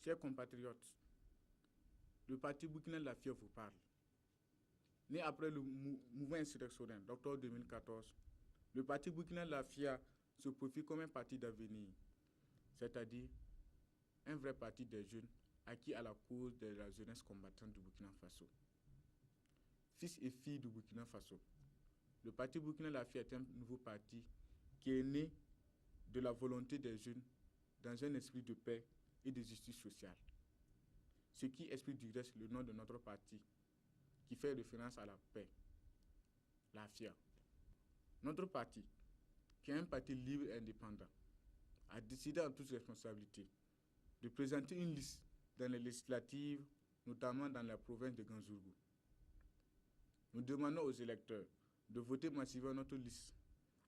Chers compatriotes, le parti Burkina Lafia vous parle. Né après le mouvement insurrectionnel d'octobre 2014, le parti Burkina Lafia se profile comme un parti d'avenir, c'est-à-dire un vrai parti des jeunes acquis à la cause de la jeunesse combattante du Burkina Faso. Fils et filles du Burkina Faso, le parti Burkina Lafia est un nouveau parti qui est né de la volonté des jeunes dans un esprit de paix et de justice sociale. Ce qui explique du reste le nom de notre parti, qui fait référence à la paix, Lafia. Notre parti, qui est un parti libre et indépendant, a décidé en toute responsabilité de présenter une liste dans les législatives, notamment dans la province de Ganzourgou. Nous demandons aux électeurs de voter massivement notre liste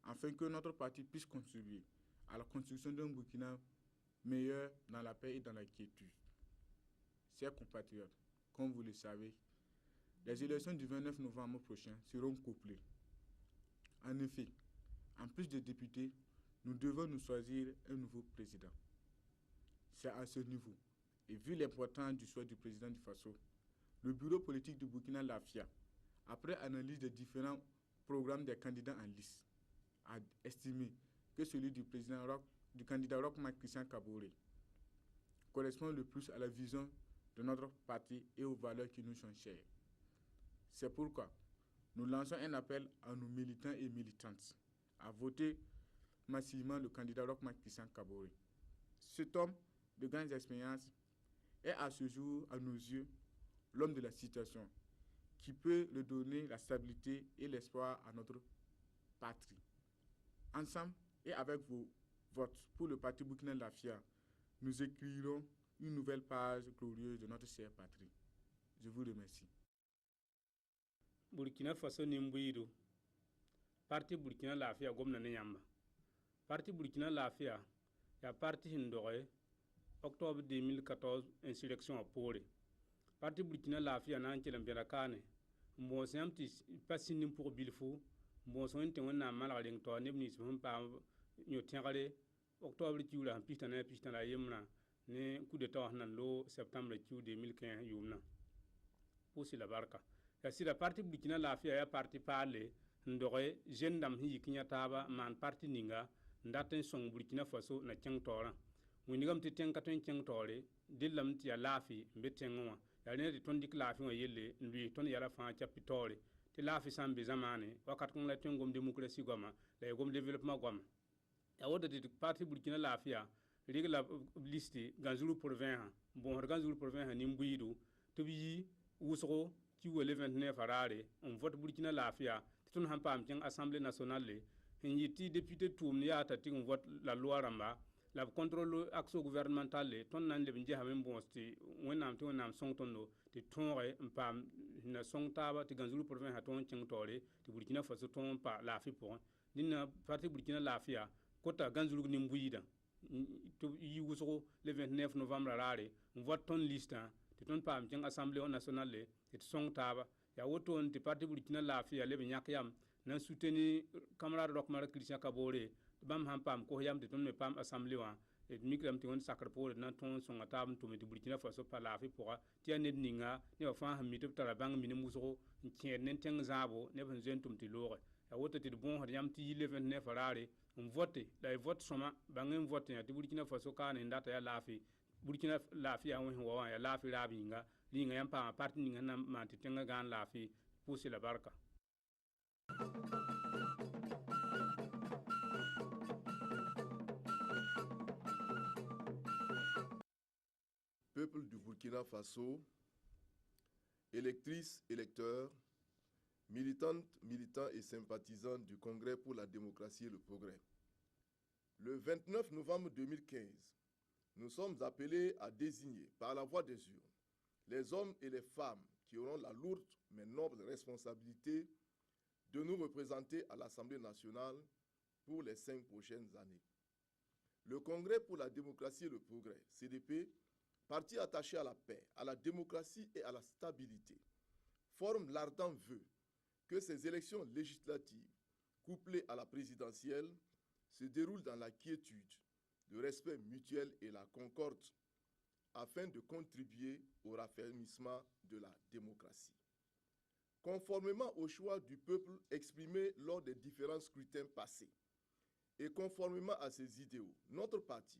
afin que notre parti puisse contribuer à la construction d'un Burkina meilleur dans la paix et dans la quiétude. Chers compatriotes, comme vous le savez, les élections du 29 novembre prochain seront couplées. En effet, en plus de députés, nous devons nous choisir un nouveau président. C'est à ce niveau, et vu l'importance du choix du président du Faso, le bureau politique du Burkina Lafia, après analyse des différents programmes des candidats en liste, a estimé que celui du candidat Roch Marc Christian Kaboré correspond le plus à la vision de notre parti et aux valeurs qui nous sont chères. C'est pourquoi nous lançons un appel à nos militants et militantes à voter massivement le candidat Roch Marc Christian Kaboré. Cet homme de grandes expériences est à ce jour, à nos yeux, l'homme de la situation, qui peut redonner la stabilité et l'espoir à notre patrie. Ensemble et avec vos votes pour le parti Burkina Lafia, nous écrirons une nouvelle page glorieuse de notre chère patrie. Je vous remercie. Burkina Faso Nimbuiru, parti Burkina Lafia gomna ne yamba. Parti Burkina Lafia, ya parti Hindore, octobre 2014, insurrection à Pore. Parti Burkina Lafia na ankelam birakane, mbosam ti pasinin pour bilfou, mboson te wonna malring to nebni sum pa nyotingale, octobre tiula pistana yemna, ne coup d'état nan lo septembre 2015 yumna. Pour la barka. Ya si la parti Burkina Lafia ya parti parle, ndore jendam hi kinya taba man parti ninga, ndaten song Burkina Faso na cheng tora. Winigam ti ten katon cheng tore, dilam ti ya lafi mbetengwa. Ya ne ti ton dik lafi wa yelle, lui ton yala fa chapitore. Ti lafi sambi zamane, wakat kong la tengom demokrasi goma, la yegom development goma. Ya woda ti parti Burkina Lafia, rigla listi Ganzourgou province, bon Ganzourgou province nimbuidu, to bi wusro qui le 29 farare on vote Burkina Lafia ton han pam teng assemblée nationale le yiti député toum ya ta ti on vote la loi ramba la contrôle action gouvernementale ton nan le binje haben bonsti wonam to nam song tondo ti tonre pam na song taba ti Ganzourgou province ha ton teng tore ti Burkina Faso ton pa la fi pour dina parti Burkina Lafia kota Ganzourgou nimbuida to yi wusro le 29 novembre rare on vote ton liste ti ton pam teng assemblée nationale et song taba ya woto on ti parti Burkina Lafia le nyak yam nan soutenir camarade Roch Marc Christian Kaboré bam ham pam ko yam ti ton me pam assemblée wa et mikram ti on sakar pour nan ton songa tab to me ti Burkina Faso pa la fi pour ti anet ninga ne fa ham mi to tara bang mi muso ken nen teng zabo ne ban zen tum ti lore ya woto ti bon yam ti le 29 farare on vote la vote soma bangem vote ya ti Burkina Faso ka ne ndata ya lafi Burkina Lafia wa ya lafi rabinga linga yampa parti ninga na manti tenga gan lafi pousser la barka. Peuple du Burkina Faso, électrices, électeurs, militantes, militants et sympathisants du Congrès pour la démocratie et le progrès. Le 29 novembre 2015, nous sommes appelés à désigner par la voie des urnes les hommes et les femmes qui auront la lourde mais noble responsabilité de nous représenter à l'Assemblée nationale pour les 5 prochaines années. Le Congrès pour la démocratie et le progrès, CDP, parti attaché à la paix, à la démocratie et à la stabilité, forme l'ardent vœu que ces élections législatives, couplées à la présidentielle, se déroulent dans la quiétude, le respect mutuel et la concorde, afin de contribuer au raffermissement de la démocratie. Conformément au choix du peuple exprimé lors des différents scrutins passés et conformément à ses idéaux, notre parti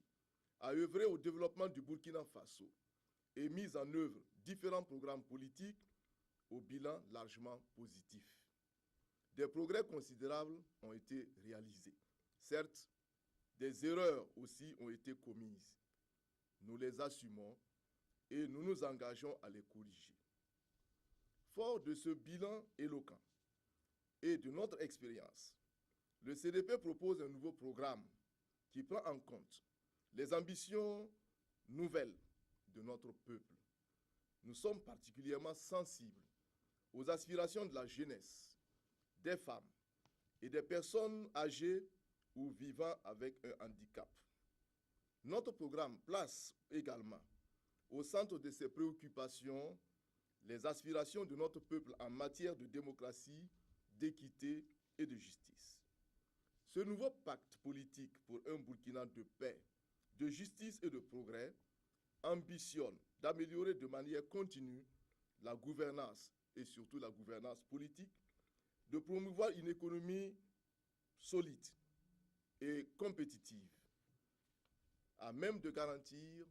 a œuvré au développement du Burkina Faso et mis en œuvre différents programmes politiques au bilan largement positif. Des progrès considérables ont été réalisés. Certes, des erreurs aussi ont été commises. Nous les assumons et nous nous engageons à les corriger. Fort de ce bilan éloquent et de notre expérience, le CDP propose un nouveau programme qui prend en compte les ambitions nouvelles de notre peuple. Nous sommes particulièrement sensibles aux aspirations de la jeunesse, des femmes et des personnes âgées ou vivant avec un handicap. Notre programme place également au centre de ses préoccupations les aspirations de notre peuple en matière de démocratie, d'équité et de justice. Ce nouveau pacte politique pour un Burkina de paix, de justice et de progrès ambitionne d'améliorer de manière continue la gouvernance et surtout la gouvernance politique, de promouvoir une économie solide et compétitive, à même de garantir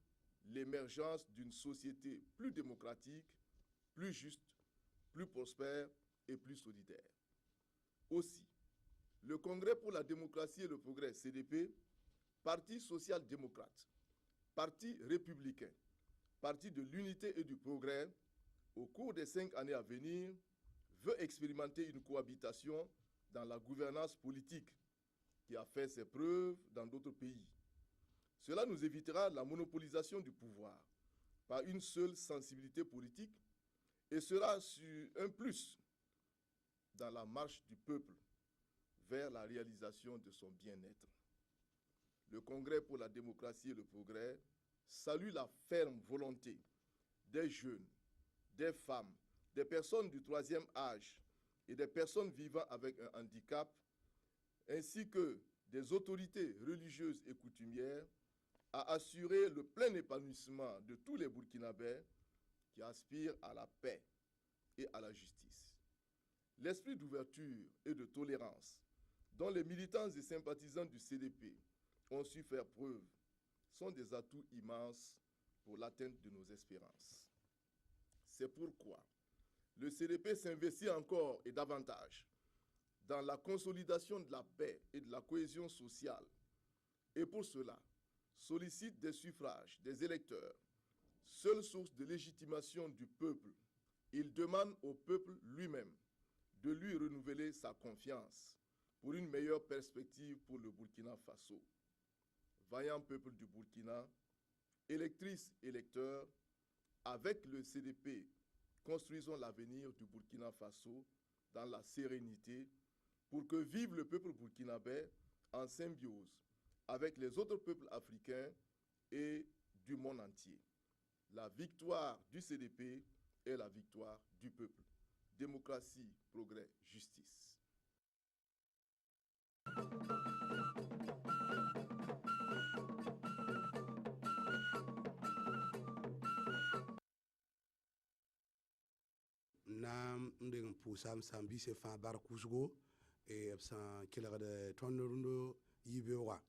l'émergence d'une société plus démocratique, plus juste, plus prospère et plus solidaire. Aussi, le Congrès pour la démocratie et le progrès, CDP, Parti social-démocrate, Parti républicain, Parti de l'unité et du progrès, au cours des 5 années à venir, veut expérimenter une cohabitation dans la gouvernance politique qui a fait ses preuves dans d'autres pays. Cela nous évitera la monopolisation du pouvoir par une seule sensibilité politique et sera un plus dans la marche du peuple vers la réalisation de son bien-être. Le Congrès pour la démocratie et le progrès salue la ferme volonté des jeunes, des femmes, des personnes du troisième âge et des personnes vivant avec un handicap, ainsi que des autorités religieuses et coutumières, à assurer le plein épanouissement de tous les Burkinabés qui aspirent à la paix et à la justice. L'esprit d'ouverture et de tolérance dont les militants et sympathisants du CDP ont su faire preuve sont des atouts immenses pour l'atteinte de nos espérances. C'est pourquoi le CDP s'investit encore et davantage dans la consolidation de la paix et de la cohésion sociale et pour cela sollicite des suffrages des électeurs, seule source de légitimation du peuple. Il demande au peuple lui-même de lui renouveler sa confiance pour une meilleure perspective pour le Burkina Faso. Vaillant peuple du Burkina, électrices, électeurs, avec le CDP, construisons l'avenir du Burkina Faso dans la sérénité pour que vive le peuple burkinabé en symbiose avec les autres peuples africains et du monde entier. La victoire du CDP est la victoire du peuple. Démocratie, progrès, justice. Nam ndeng pusam sambi se fa bar kusgo e absan kila de tonrundo yibewa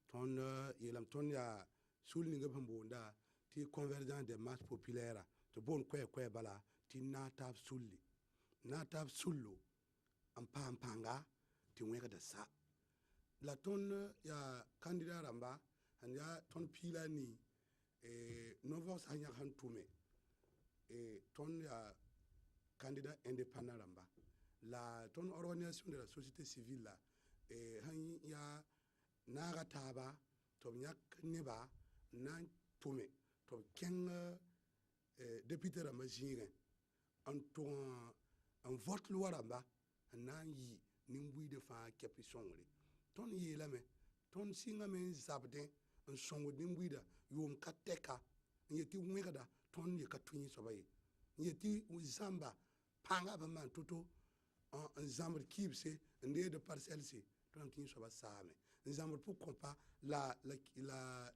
ton yelam ton ya sulni ngam bonda ti convergence des masses populaires to bon kwe bala ti natab sulli natab sullo am panga ti wega da sa la ton ya candidat ramba han ya ton pilani novos hanya han tume ton ya candidat indépendant ramba la ton organisation de la société civile la han ya naga taba to nyak neba nan tume to ken député ramba jinga en ton en vote loi ramba nan yi nimbui de fa capison le ton yi la me ton singa men zabde en songo nimbui da yom kateka yeti mwega ton ye katuni sobaye yeti uzamba panga ba man toto en zambre kibse ndé de parcelle c'est ton tin soba same zambre pour compa la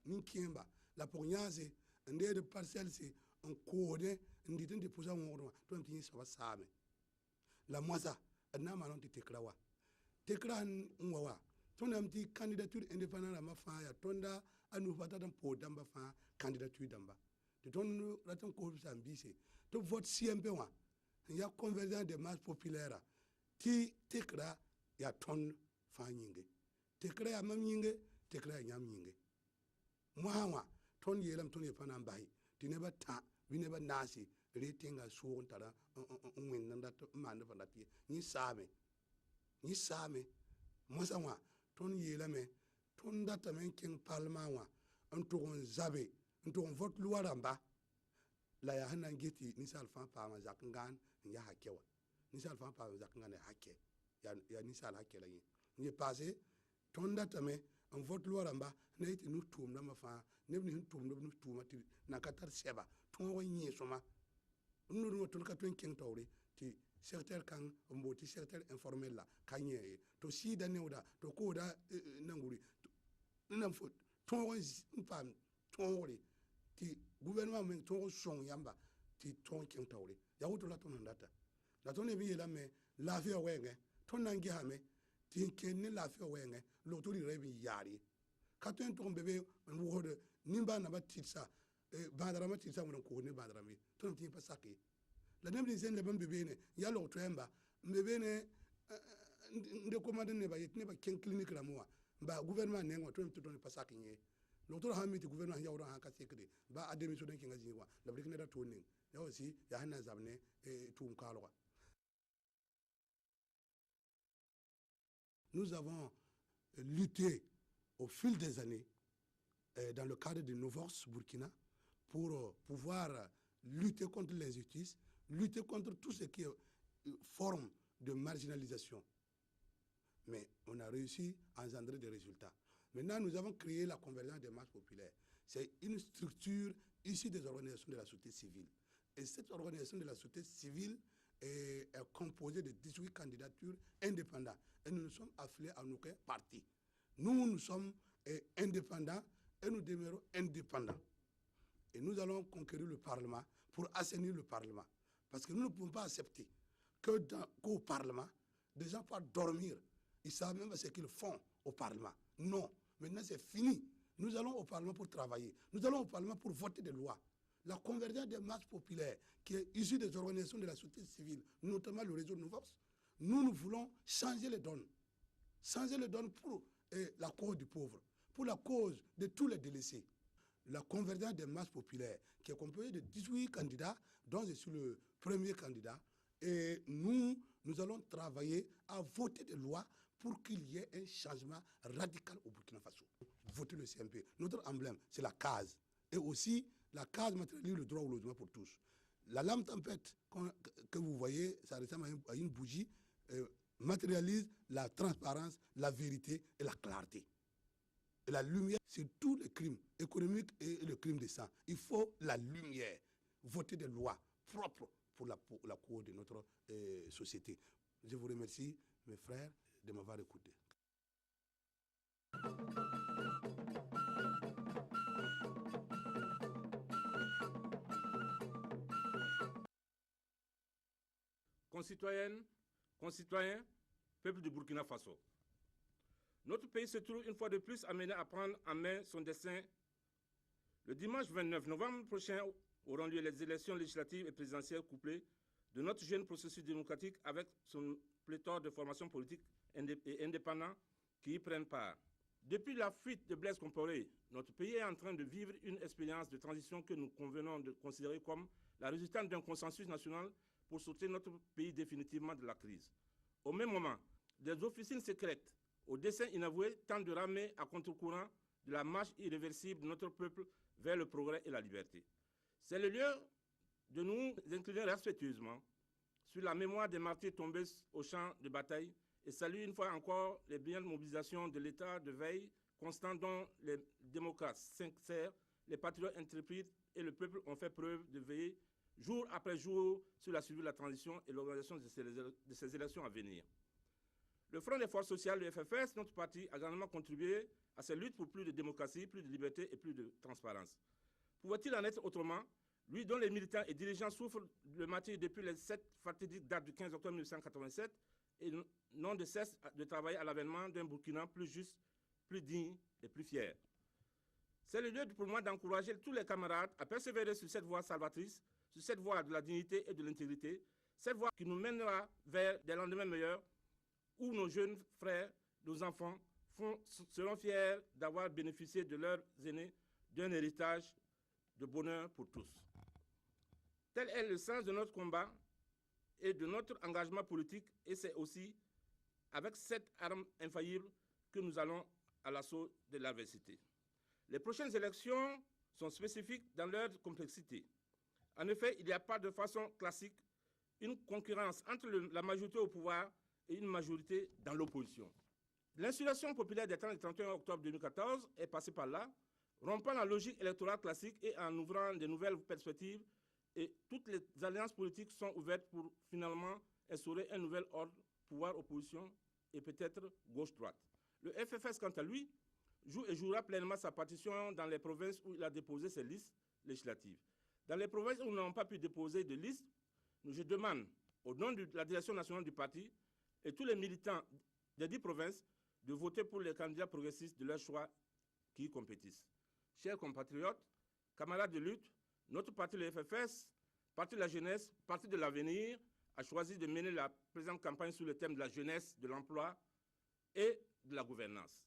ninkimba la pour nyaze ndé de parcelle c'est un code ndi tende posa ngorwa to mti sa same la moisa na manon ti tekrawa tekran ngwa to na mti candidature indépendant ma fa ya tonda anu fata dan po damba fa candidature damba de ton ratan ko ambise to vote CMP wa ya convergence des masses populaires ti tekra ya ton fa nyinge tekra ya mam nyinge tekra ya nyam nyinge mwa ton yelam ton yefana mbai ti neba ta we never nasi rating a so tara ngwen nanda man fa lati ni same mosawa ton yelame ton data men king parlement wa antogon zabe antogon vote luaramba la ya hanan geti ni salfa pa ma zakangan ya hakewa ni salfa pa zakangan ya hake ya ni sal hake la ni passé ton data me en vote luaramba na iti nu tum na ma fa ne ni tum no tum ti na katar seba ton wonyi soma nuru ton ka ton king tawri ti secrétaire kan mboti secrétaire informel la kanye to si da newda to ko da nanguri nan fo ton pam ton wori ti gouvernement men ton son yamba ti ton king tawri ya wuto la ton ndata la ton e bi la me la fi wenge ton nangi ha me ti ken ni la fi wenge lo to ri rebi yari ka ton ton bebe wo de nimba na ba titsa bandara ma titsa mo ko ne bandara mi ton ti pa sake la nemri zen le ban bébé ne ya lo twemba bébé ne nde commande ne ba yet ne ba ken clinique la moi ba gouvernement ne ngoto to don pasak nye lo to ha mi ti gouvernement ya wora ha ka sekre ba ademi so den kinga jiwa la brik ne da tonin ya aussi ya hana zabne tum kalwa. Nous avons lutté au fil des années dans le cadre de Novorce Burkina pour pouvoir lutter contre l'injustice, lutter contre tout ce qui est forme de marginalisation. Mais on a réussi à engendrer des résultats. Maintenant, nous avons créé la convergence des masses populaires. C'est une structure issue des organisations de la société civile. Et cette organisation de la société civile est composée de 18 candidatures indépendantes. Et nous nous sommes affiliés à aucun parti. Nous sommes indépendants et nous demeurons indépendants. Et nous allons conquérir le Parlement pour assainir le Parlement. Parce que nous ne pouvons pas accepter qu'au Parlement, des gens peuvent dormir. Ils savent même ce qu'ils font au Parlement. Non, maintenant c'est fini. Nous allons au Parlement pour travailler. Nous allons au Parlement pour voter des lois. La convergence des masses populaires, qui est issue des organisations de la société civile, notamment le réseau Novops, nous voulons changer les donnes. Changer les donnes pour la cause du pauvre, pour la cause de tous les délaissés. La convergence des masses populaires, qui est composée de 18 candidats, dont je suis le premier candidat, et nous allons travailler à voter des lois pour qu'il y ait un changement radical au Burkina Faso. Voter le CMP. Notre emblème, c'est la case. Et aussi, la case matérialise le droit au logement pour tous. La lampe tempête que vous voyez, ça ressemble à une bougie, matérialise la transparence, la vérité et la clarté. Et la lumière, c'est tous les crimes économiques et le crime de sang. Il faut la lumière, voter des lois propres pour la cause de notre société. Je vous remercie, mes frères, de m'avoir écouté. Concitoyennes, concitoyens, peuple du Burkina Faso. Notre pays se trouve une fois de plus amené à prendre en main son destin. Le dimanche 29 novembre prochain auront lieu les élections législatives et présidentielles couplées de notre jeune processus démocratique avec son pléthore de formations politiques et indépendantes qui y prennent part. Depuis la fuite de Blaise Compaoré, notre pays est en train de vivre une expérience de transition que nous convenons de considérer comme la résultante d'un consensus national pour sortir notre pays définitivement de la crise. Au même moment, des officines secrètes au dessein inavoué tentent de ramener à contre-courant de la marche irréversible de notre peuple vers le progrès et la liberté. C'est le lieu de nous incliner respectueusement sur la mémoire des martyrs tombés au champ de bataille et saluer une fois encore les brillantes mobilisations de l'État de veille constant dont les démocrates sincères, les patriotes intrépides et le peuple ont fait preuve de veiller jour après jour sur la suivi de la transition et l'organisation de ces élections à venir. Le Front des forces sociales, le FFS, notre parti, a également contribué à ces luttes pour plus de démocratie, plus de liberté et plus de transparence. Pouvait-il en être autrement, lui dont les militants et dirigeants souffrent le martyre depuis les 7 fatidiques dates du 15 octobre 1987 et n'ont de cesse de travailler à l'avènement d'un Burkina plus juste, plus digne et plus fier. C'est le lieu pour moi d'encourager tous les camarades à persévérer sur cette voie salvatrice, sur cette voie de la dignité et de l'intégrité, cette voie qui nous mènera vers des lendemains meilleurs où nos jeunes frères, nos enfants seront fiers d'avoir bénéficié de leurs aînés d'un héritage de bonheur pour tous. Tel est le sens de notre combat et de notre engagement politique, et c'est aussi avec cette arme infaillible que nous allons à l'assaut de l'adversité. Les prochaines élections sont spécifiques dans leur complexité. En effet, il n'y a pas de façon classique une concurrence entre la majorité au pouvoir et une majorité dans l'opposition. L'insurrection populaire des 30 et 31 octobre 2014 est passée par là, rompant la logique électorale classique et en ouvrant de nouvelles perspectives, et toutes les alliances politiques sont ouvertes pour finalement instaurer un nouvel ordre, pouvoir-opposition et peut-être gauche-droite. Le FFS, quant à lui, joue et jouera pleinement sa partition dans les provinces où il a déposé ses listes législatives. Dans les provinces où nous n'avons pas pu déposer de liste, je demande, au nom de la direction nationale du parti et tous les militants des 10 provinces, de voter pour les candidats progressistes de leur choix qui y compétissent. Chers compatriotes, camarades de lutte, notre parti, le FFS, parti de la jeunesse, parti de l'avenir, a choisi de mener la présente campagne sous le thème de la jeunesse, de l'emploi et de la gouvernance.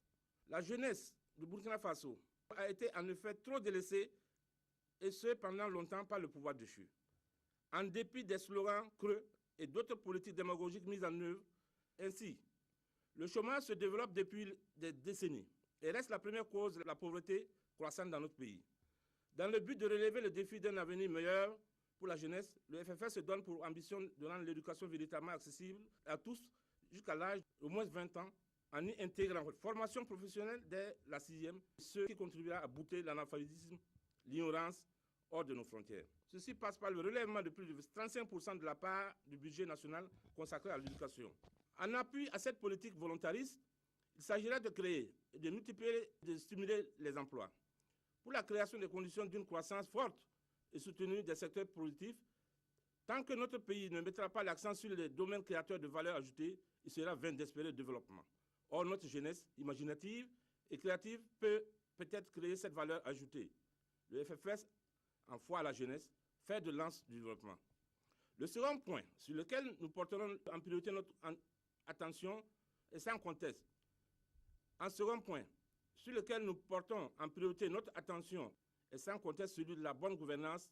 La jeunesse du Burkina Faso a été en effet trop délaissée, et ce pendant longtemps par le pouvoir déchu. En dépit des slogans creux et d'autres politiques démagogiques mises en œuvre, ainsi, le chômage se développe depuis des décennies et reste la première cause de la pauvreté croissante dans notre pays. Dans le but de relever le défi d'un avenir meilleur pour la jeunesse, le FFS se donne pour ambition de rendre l'éducation véritablement accessible à tous jusqu'à l'âge d'au moins 20 ans, en y intégrant une formation professionnelle dès la 6e, ce qui contribuera à bouter l'analphabétisme, l'ignorance hors de nos frontières. Ceci passe par le relèvement de plus de 35% de la part du budget national consacré à l'éducation. En appui à cette politique volontariste, il s'agira de créer, de multiplier et de stimuler les emplois. Pour la création des conditions d'une croissance forte et soutenue des secteurs productifs, tant que notre pays ne mettra pas l'accent sur les domaines créateurs de valeur ajoutée, il sera vain d'espérer le développement. Or, notre jeunesse imaginative et créative peut peut-être créer cette valeur ajoutée. Le FFS, en foi à la jeunesse, fait de lance du développement. Le second point sur lequel nous porterons en priorité notre attention est sans conteste. En second point, sur lequel nous portons en priorité notre attention est sans conteste celui de la bonne gouvernance,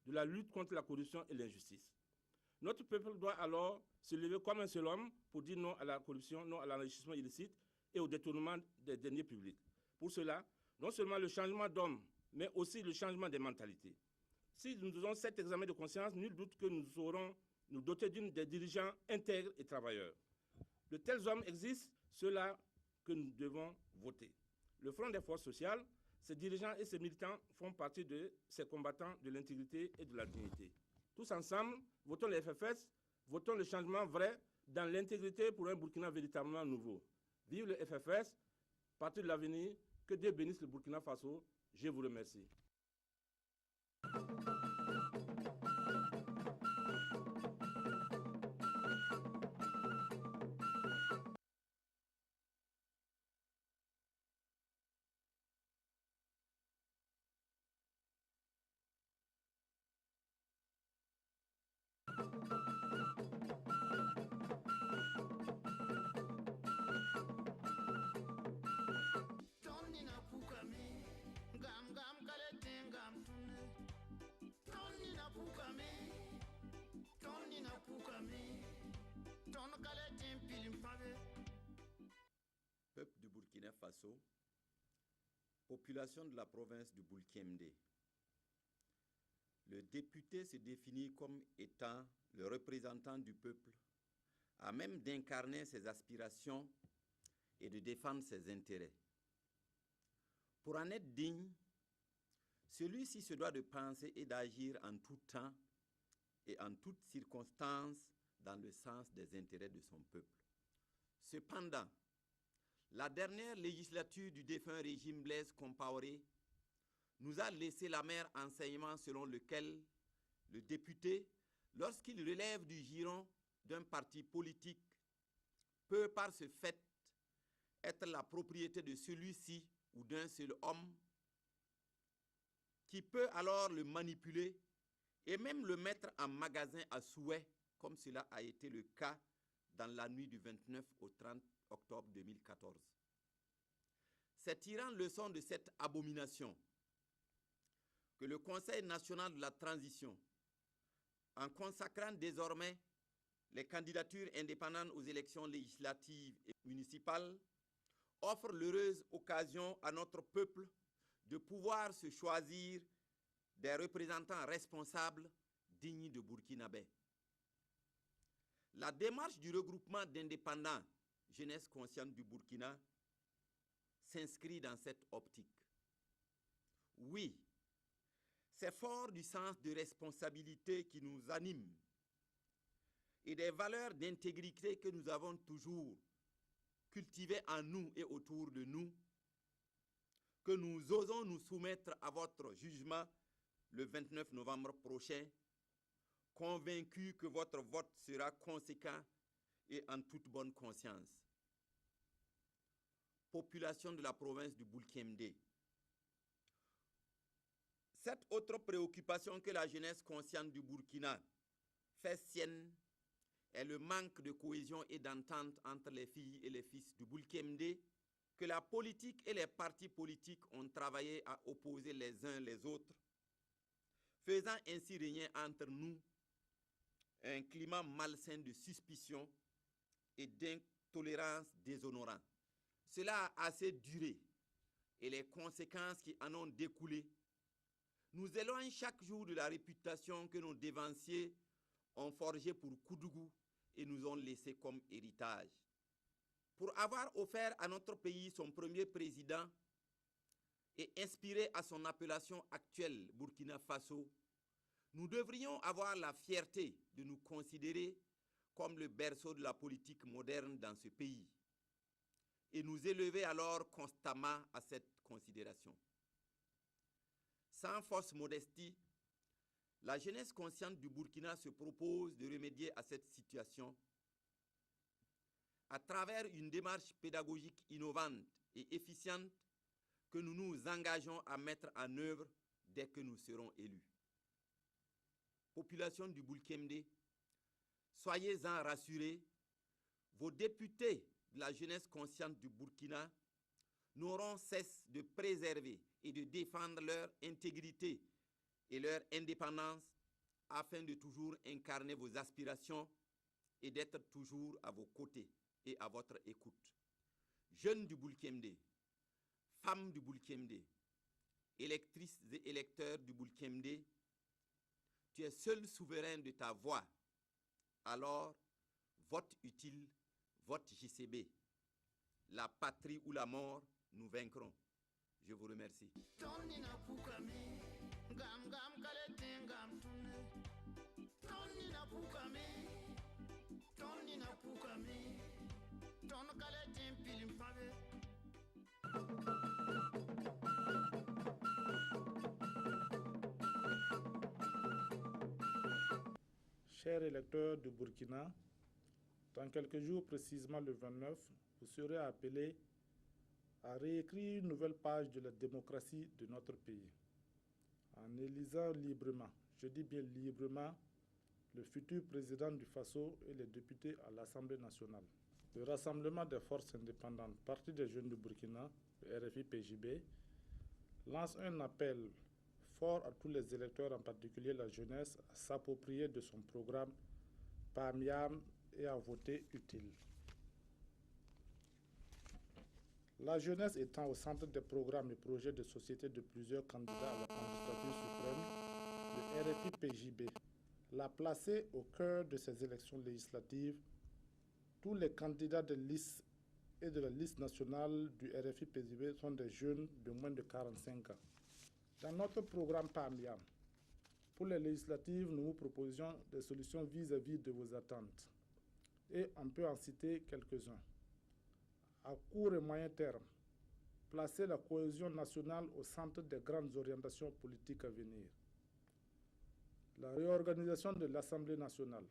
de la lutte contre la corruption et l'injustice. Notre peuple doit alors se lever comme un seul homme pour dire non à la corruption, non à l'enrichissement illicite et au détournement des deniers publics. Pour cela, non seulement le changement d'homme, mais aussi le changement des mentalités. Si nous faisons cet examen de conscience, nul doute que nous saurons nous doter des dirigeants intègres et travailleurs. De tels hommes existent, ceux-là que nous devons voter. Le Front des forces sociales, ses dirigeants et ses militants font partie de ces combattants de l'intégrité et de la dignité. Tous ensemble, votons le FFS, votons le changement vrai dans l'intégrité pour un Burkina véritablement nouveau. Vive le FFS, parti de l'avenir, que Dieu bénisse le Burkina Faso. Je vous remercie. Peuple du Burkina Faso, population de la province du Boulkemde. Le député se définit comme étant le représentant du peuple, à même d'incarner ses aspirations et de défendre ses intérêts. Pour en être digne, celui-ci se doit de penser et d'agir en tout temps et en toutes circonstances dans le sens des intérêts de son peuple. Cependant, la dernière législature du défunt régime Blaise Compaoré nous a laissé l'amer enseignement selon lequel le député, lorsqu'il relève du giron d'un parti politique, peut par ce fait être la propriété de celui-ci ou d'un seul homme, qui peut alors le manipuler et même le mettre en magasin à souhait, comme cela a été le cas dans la nuit du 29 au 30 octobre 2014. C'est tirant leçon de cette abomination que le Conseil national de la transition, en consacrant désormais les candidatures indépendantes aux élections législatives et municipales, offre l'heureuse occasion à notre peuple de pouvoir se choisir des représentants responsables dignes de Burkinabé. La démarche du regroupement d'indépendants Jeunesse consciente du Burkina s'inscrit dans cette optique. Oui, c'est fort du sens de responsabilité qui nous anime et des valeurs d'intégrité que nous avons toujours cultivées en nous et autour de nous que nous osons nous soumettre à votre jugement le 29 novembre prochain, convaincus que votre vote sera conséquent et en toute bonne conscience. Population de la province du Boulkemdé. Cette autre préoccupation que la jeunesse consciente du Burkina fait sienne est le manque de cohésion et d'entente entre les filles et les fils du Boulkemdé, que la politique et les partis politiques ont travaillé à opposer les uns les autres, faisant ainsi régner entre nous un climat malsain de suspicion et d'intolérance déshonorant. Cela a assez duré et les conséquences qui en ont découlé nous éloignent chaque jour de la réputation que nos dévanciers ont forgée pour Koudougou et nous ont laissé comme héritage. Pour avoir offert à notre pays son premier président et inspiré à son appellation actuelle Burkina Faso, nous devrions avoir la fierté de nous considérer comme le berceau de la politique moderne dans ce pays et nous élever alors constamment à cette considération. Sans fausse modestie, la jeunesse consciente du Burkina se propose de remédier à cette situation à travers une démarche pédagogique innovante et efficiente que nous nous engageons à mettre en œuvre dès que nous serons élus. Population du Boulkemdé, soyez-en rassurés, vos députés de la jeunesse consciente du Burkina n'auront cesse de préserver et de défendre leur intégrité et leur indépendance afin de toujours incarner vos aspirations et d'être toujours à vos côtés et à votre écoute. Jeunes du Boulkemdé, femmes du Boulkemdé, électrices et électeurs du Boulkemdé, tu es seul souverain de ta voix. Alors, vote utile, vote JCB. La patrie ou la mort, nous vaincrons. Je vous remercie. Chers électeurs du Burkina, dans quelques jours, précisément le 29, vous serez appelés à réécrire une nouvelle page de la démocratie de notre pays, en élisant librement, je dis bien librement, le futur président du Faso et les députés à l'Assemblée nationale. Le Rassemblement des forces indépendantes, Parti des jeunes du Burkina, le RFI-PJB, lance un appel fort à tous les électeurs, en particulier la jeunesse, à s'approprier de son programme PAMIAM et à voter utile. La jeunesse étant au centre des programmes et projets de société de plusieurs candidats à la magistrature suprême, le RFI-PJB l'a placé au cœur de ces élections législatives. Tous les candidats de liste et de la liste nationale du RFI-PJB sont des jeunes de moins de 45 ans. Dans notre programme PAMIAM, pour les législatives, nous vous proposions des solutions vis-à-vis de vos attentes. Et on peut en citer quelques-uns. À court et moyen terme, placer la cohésion nationale au centre des grandes orientations politiques à venir. La réorganisation de l'Assemblée nationale,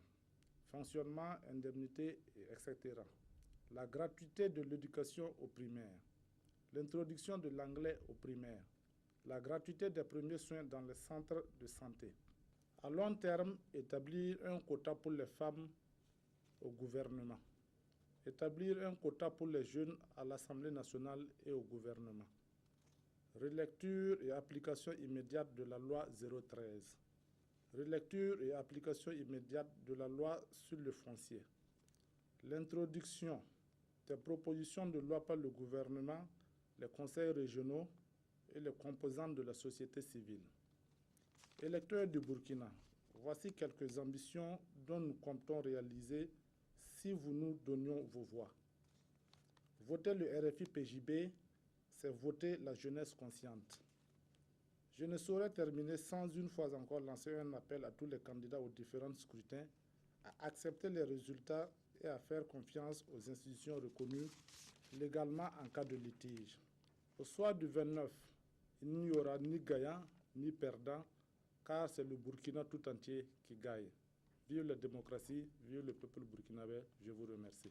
fonctionnement, indemnités, etc. La gratuité de l'éducation au primaire, l'introduction de l'anglais au primaire, la gratuité des premiers soins dans les centres de santé. À long terme, établir un quota pour les femmes au gouvernement. Établir un quota pour les jeunes à l'Assemblée nationale et au gouvernement. Relecture et application immédiate de la loi 013. Relecture et application immédiate de la loi sur le foncier. L'introduction des propositions de loi par le gouvernement, les conseils régionaux et les composantes de la société civile. Électeurs du Burkina, voici quelques ambitions dont nous comptons réaliser si vous nous donnions vos voix. Voter le RFI-PJB, c'est voter la jeunesse consciente. Je ne saurais terminer sans une fois encore lancer un appel à tous les candidats aux différents scrutins à accepter les résultats et à faire confiance aux institutions reconnues légalement en cas de litige. Au soir du 29, il n'y aura ni gagnant ni perdant, car c'est le Burkina tout entier qui gagne. Vive la démocratie, vive le peuple burkinabé, je vous remercie.